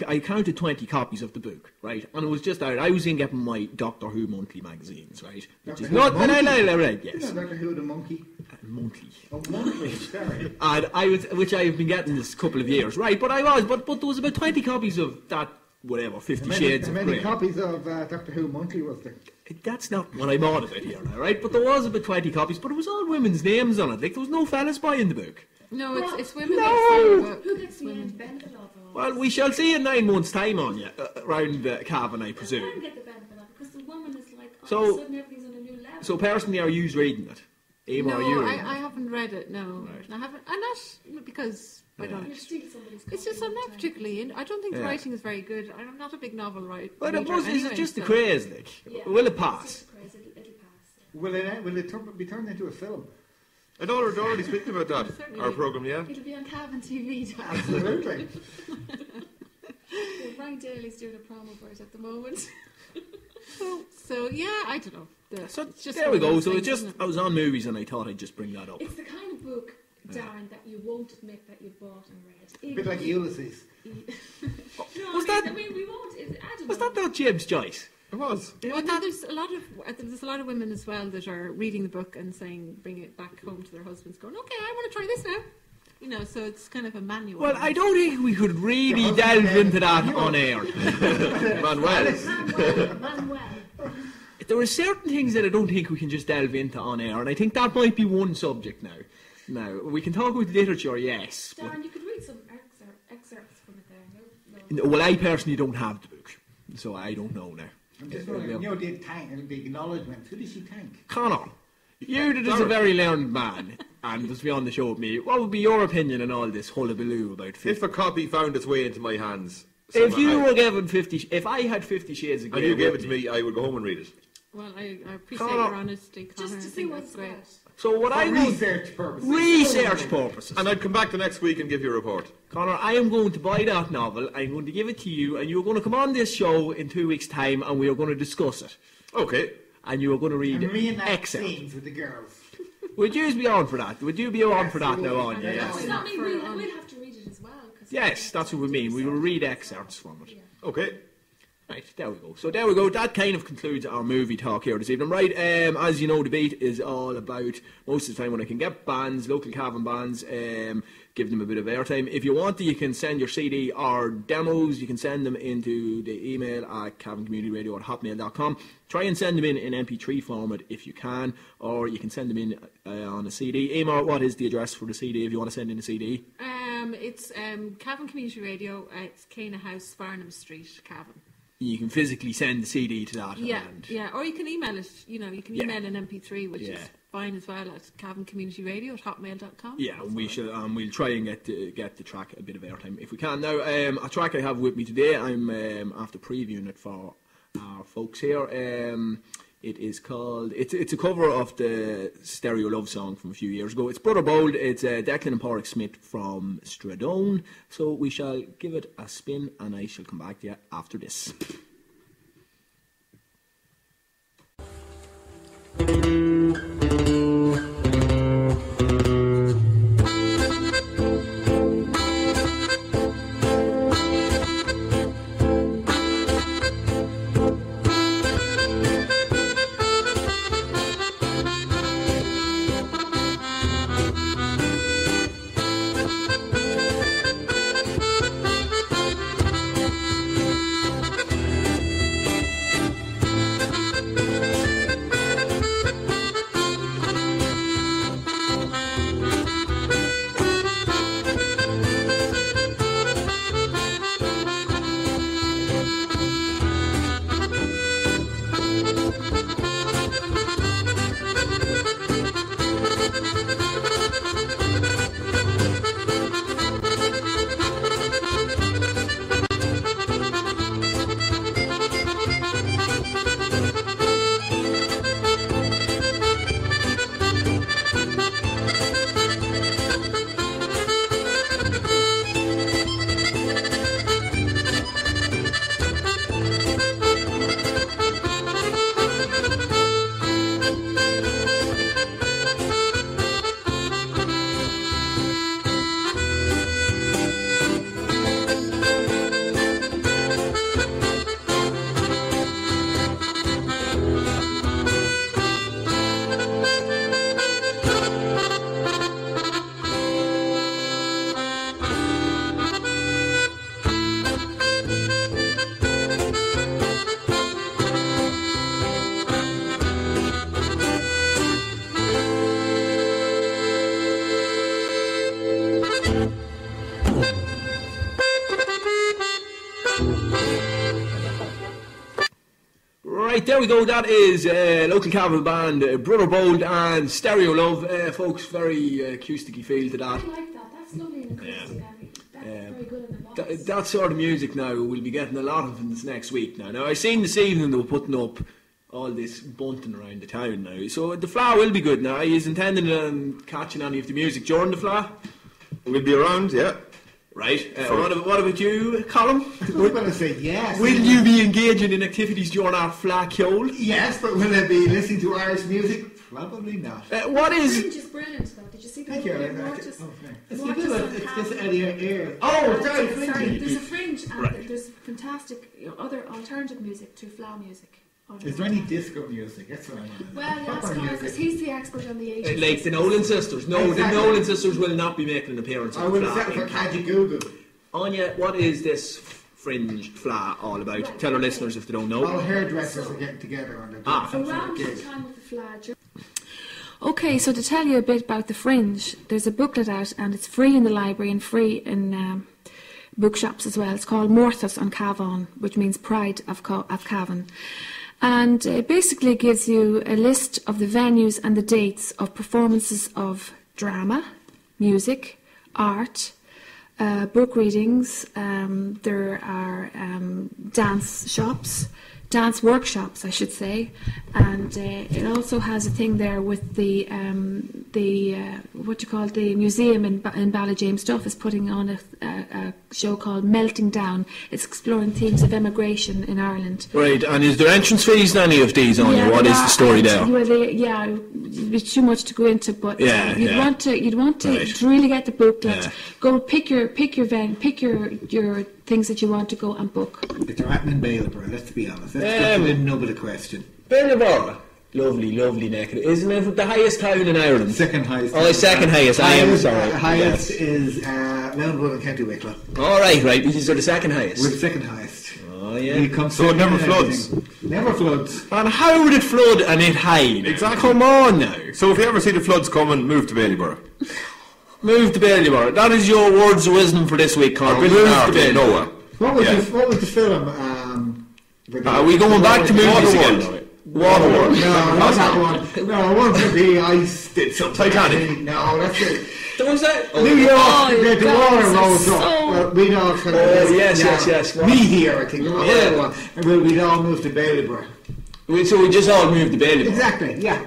I counted 20 copies of the book, right? And it was just out. I was in getting my Doctor Who monthly magazines, right? Which is not that I read, yes. You know Doctor Who the monkey? Monthly. Oh, monthly, sorry. And which I have been getting this couple of years, right? But there was about 20 copies of that, whatever, 50 Shades of Grey. How many copies of Doctor Who monthly was there? That's not what I bought of it here now, right? But there was about 20 copies, but it was all women's names on it. Like, there was no fellas buying the book. No, it's women. No! Who gets the end benefit of it? Well, we shall see in 9 months' time on you, around Cavan, I presume. I get the benefit of it, because the woman is like, So- all of a sudden everything's on a new level. So, personally, are you reading it? Emma, are you No, reading I it? haven't read it. No, Right. I haven't. I'm not because I don't. You steal somebody's It's just copy I'm not all the time. particularly. I don't think the Yeah. writing is very good. I'm not a big novel writer. Well, it was, anyway, it's just the so- craze, like. Yeah. Will it It's pass? just crazy, it'll pass. Will it be turned into a film? I know we're already speaking about that. Certainly. Our programme, yeah. It'll be on Cavan TV. Absolutely. Ryan Daly's doing a promo for it at the moment. So yeah, I don't know. So, It's just there one we of go. those So, things, isn't it? I was on movies and I thought I'd just bring that up. It's the kind of book, Darren, that you won't admit that you bought and read. A bit like Ulysses. No, Was that- I mean, we won't. I don't Was know. that not James Joyce? It was. Well, there's a lot of women as well that are reading the book and saying, bring it back home to their husbands, going, okay, I want to try this now. You know, so it's kind of a manual. Well, I don't think we could really delve into that on air. Manuel. There are certain things that I don't think we can just delve into on air, and I think that might be one subject now. Now, we can talk about literature, yes. But, Darren, you could read some excerpts from it there. No. well, I personally don't have the book, so I don't know now. I'm just wondering, you know, the acknowledgement. Who does she thank? Connor, you that is a very learned man, and was on the show with me, what would be your opinion on all this hullabaloo about 50? If a copy found its way into my hands, If you were given 50, if I had 50 Shades of Grey, and you gave it to me, I would go home and read it. Well, I appreciate Connor. your honesty, Connor. Just to I see think what's that's great. what. so what I For would research purposes. research purposes. And I'd come back the next week and give you a report. Connor, I am going to buy that novel, I'm going to give it to you, and you're going to come on this show in 2 weeks' time, and we are going to discuss it. Okay. And you are going to read And reenact excerpt. scenes with the girls. Would you be on for that? Would you be on for that now on? Yeah. Yes. Does that mean we'll have to read it as well? 'Cause Yes, that's what we mean. We will read excerpts from it. Okay. Right, there we go. So there we go. That kind of concludes our movie talk here this evening. Right, as you know, the beat is all about, most of the time when I can get bands, local Cavan bands, give them a bit of airtime. If you want to, you can send your CD or demos, you can send them into the email at cavancommunityradio@hotmail.com. Try and send them in MP3 format if you can, or you can send them in on a CD. Emma, what is the address for the CD if you want to send in a CD? It's Cavan Community Radio. It's Cana House, Farnham Street, Cavan. You can physically send the CD to that. Yeah, and yeah. Or you can email it. You know, you can Yeah. email an MP3, which Yeah. is fine as well, at cavencommunityradio@hotmail.com. Yeah, and we'll try and get the track a bit of airtime if we can. Now, a track I have with me today, I'm after previewing it for our folks here. It is called. It's a cover of the Stereo Love song from a few years ago. It's Brother Bold. It's Declan and Porrick Smith from Stradone. So we shall give it a spin, and I shall come back to you after this. there we go. That is local Cavan band, Brother Bold and Stereo Love. Folks, very acousticy feel to I that. like that. That's lovely and acoustic. That's very good in the voice. That sort of music now we'll be getting a lot of in this next week now. Now, I seen this evening they were putting up all this bunting around the town now. So the Fla will be good now. He's intending on catching any of the music during the Fla. We'll be around, yeah. Right. What about you, Colin? I'm going to say yes. Will you be engaging in activities during our Fla Kjol? Yes, but will I be listening to Irish music? Probably not. What The is... Fringe is brilliant, though. Did you see the Thank you. Mortis? It's Mortis on this Cavan. Eddie Air. Oh, sorry, sorry. Fringy. There's a Fringe, and Right. there's fantastic other alternative music to Fla music. Is there any disco music? That's what I want. Well, yes, Proper because music. he's the expert on the 80s. Like the Nolan sisters? No, Exactly. the Nolan sisters will not be making an appearance I on would the have Fla. set for Kaji Google. Anya, what is this Fringe Fla all about? Right. Tell our listeners if they don't know. All hairdressers are getting together on the Around the time of the Fla. Okay, so to tell you a bit about the Fringe, there's a booklet out and it's free in the library and free in bookshops as well. It's called Mortis on Cavan, which means Pride of Cavan. And it basically gives you a list of the venues and the dates of performances of drama, music, art, book readings. There are dance workshops, I should say, and it also has a thing there with the museum in Ballyjames is putting on a show called Melting Down. It's exploring themes of immigration in Ireland. Right, and is there entrance fees in any of these, Anya? What is the story there? Well, it's too much to go into, but you'd want to Right. to really get the booklet. Yeah. Go pick your venue, pick your things that you want to go and book. But they're happening in Bailborough, let's be honest. That's a noble question. Bailborough. Lovely neck. Isn't it the highest town in Ireland? Second highest. Oh, second highest. I am sorry. Highest Yes. is Melbourne and County Wicklow. All right. These are the second highest. We're the second highest. Oh, yeah. We come So it second never in floods? everything. Never floods. And how would it flood and it high? now? Exactly. Come on now. So if you ever see the floods coming, move to Bailborough. Move to Bailborough. That is your words of wisdom for this week, Carl. Or Move build an to ark in Bailborough. Noah. What was, Yeah. what was the film? Are we going back to movies Waterworld. again? Waterworld. No, not that one. No, one for the ice did something. Titanic. No, that's it. What was that? New York, Oh, the you water guys are rose up. so- Well, we'd all kind Oh, yes. Me here, I think. Yeah. Whatever one. And we'd all move to Bailborough. So we just all moved to Bailborough. Exactly, yeah.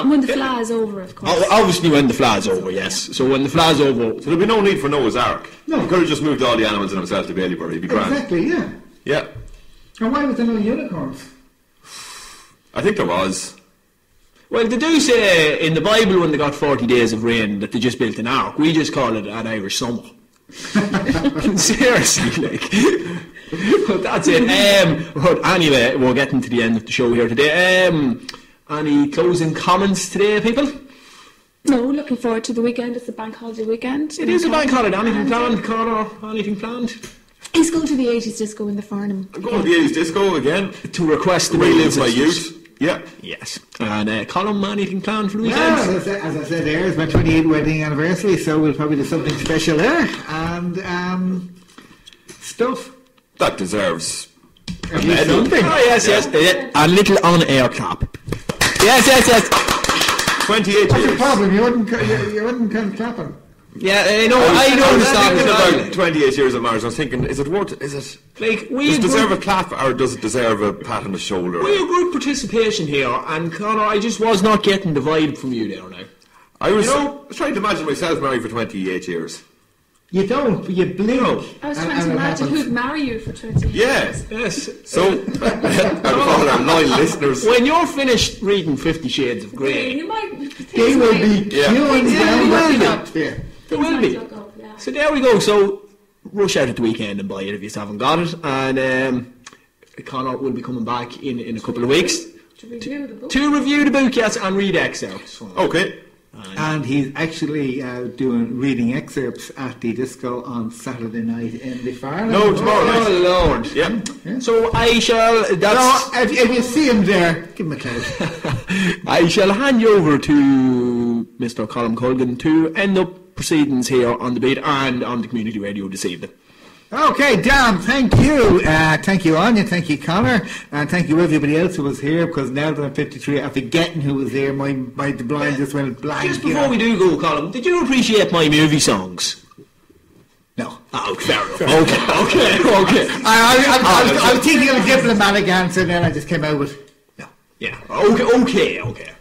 When the Fla is over, of course. Obviously when the Fla's over, yes. So when the Fla's over... So there'd be no need for Noah's Ark. No. He could have just moved all the animals and himself to Bailborough. He'd be grand. Exactly, yeah. Yeah. And why was there no unicorns? I think there was. Well, they do say in the Bible when they got 40 days of rain that they just built an ark. We just call it an Irish summer. Seriously, like. But that's it. But anyway, we're getting to the end of the show here today. Any closing comments today, people? No, looking forward to the weekend. It's a bank holiday weekend. It is a bank holiday. Anything planned, Connor? Anything planned? He's going to the 80s disco in the Farnham. I'm going to the 80s disco again. To request the Relive my sisters. youth. Yeah. Yes. And Colin, anything planned for the Well, weekend? as I said there, it's my 28th wedding anniversary, so we'll probably do something special there. And stuff. That deserves At least something. Oh, yes. A little on-air clap. Yes. 28 What's years. the problem? You wouldn't come clapping. Yeah, I know I the was song thinking as about well. 28 years of marriage. I was thinking, is it worth it? Like, Does it deserve a clap or does it deserve a pat on the shoulder? we a group participation here, and Connor, I just was not getting the vibe from you there now. I was, You know- I was trying to imagine myself married for 28 years. You don't, but you blink. I was and- trying and to it imagine happens. who'd marry you for 20 years. Yeah. Yes. So, out of all our loyal listeners, When you're finished reading 50 Shades of Grey, You might. They will be Yeah. queuing Yeah, down they the will shop there. there will be. So there we go. So rush out at the weekend and buy it if you haven't got it. And Connor will be coming back in a couple of weeks To review the book. to review the book, yes, and read excerpts. okay. And he's actually reading excerpts at the disco on Saturday night in the Farnham. No, tomorrow night. Oh Lord. Yeah. So I shall. No, That's. if you see him there, give him a clap. I shall hand you over to Mr. Colin Colgan to end up proceedings here on the beat and on the community radio this evening. Okay, Dan, thank you. Thank you, Anya. Thank you, Connor. And thank you, everybody else who was here, because now that I'm 53, I'm forgetting who was there. My the blind just went blank. Just before we do go, Colin, did you appreciate my movie songs? No. Oh, fair enough. Okay. I was thinking of a diplomatic answer, and then I just came out with no. Yeah. Okay.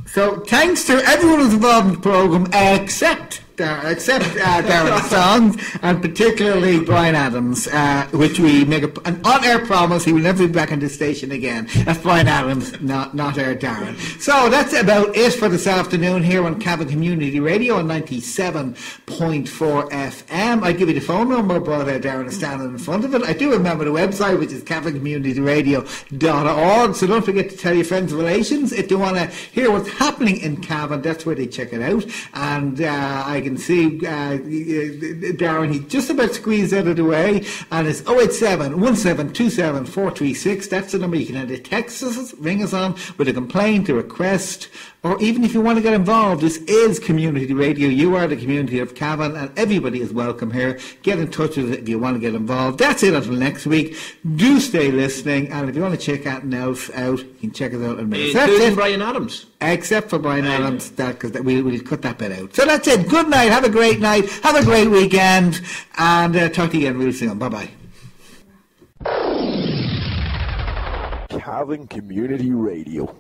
So, thanks to everyone who's involved in the programme, except Darren's songs, and particularly Brian Adams, which we make an on-air promise he will never be back on this station again. That's Brian Adams, not our Darren. So that's about it for this afternoon here on Cavan Community Radio on 97.4 FM. I give you the phone number, but Darren is standing in front of it. I do remember the website, which is cavancommunityradio.org, so don't forget to tell your friends and relations. If you want to hear what's happening in Cavan, that's where they check it out. And I can see Darren, he just about squeezed out of the way, and it's 087 1727 436. That's the number you can either text us, ring us on with a complaint, a request, or even if you want to get involved. This is community radio. You are the community of Cavan, and everybody is welcome here. Get in touch with us if you want to get involved. That's it until next week. Do stay listening, and if you want to check anything else out, you can check us out in a minute. That's it. Brian Adams. Except for Brian Adams, because we'll cut that bit out. So that's it. Good night. Have a great night. Have a great weekend. And talk to you again real soon. Bye-bye. Cavan Community Radio.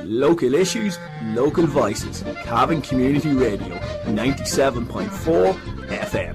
Local issues, local voices. Cavan Community Radio, 97.4 FM.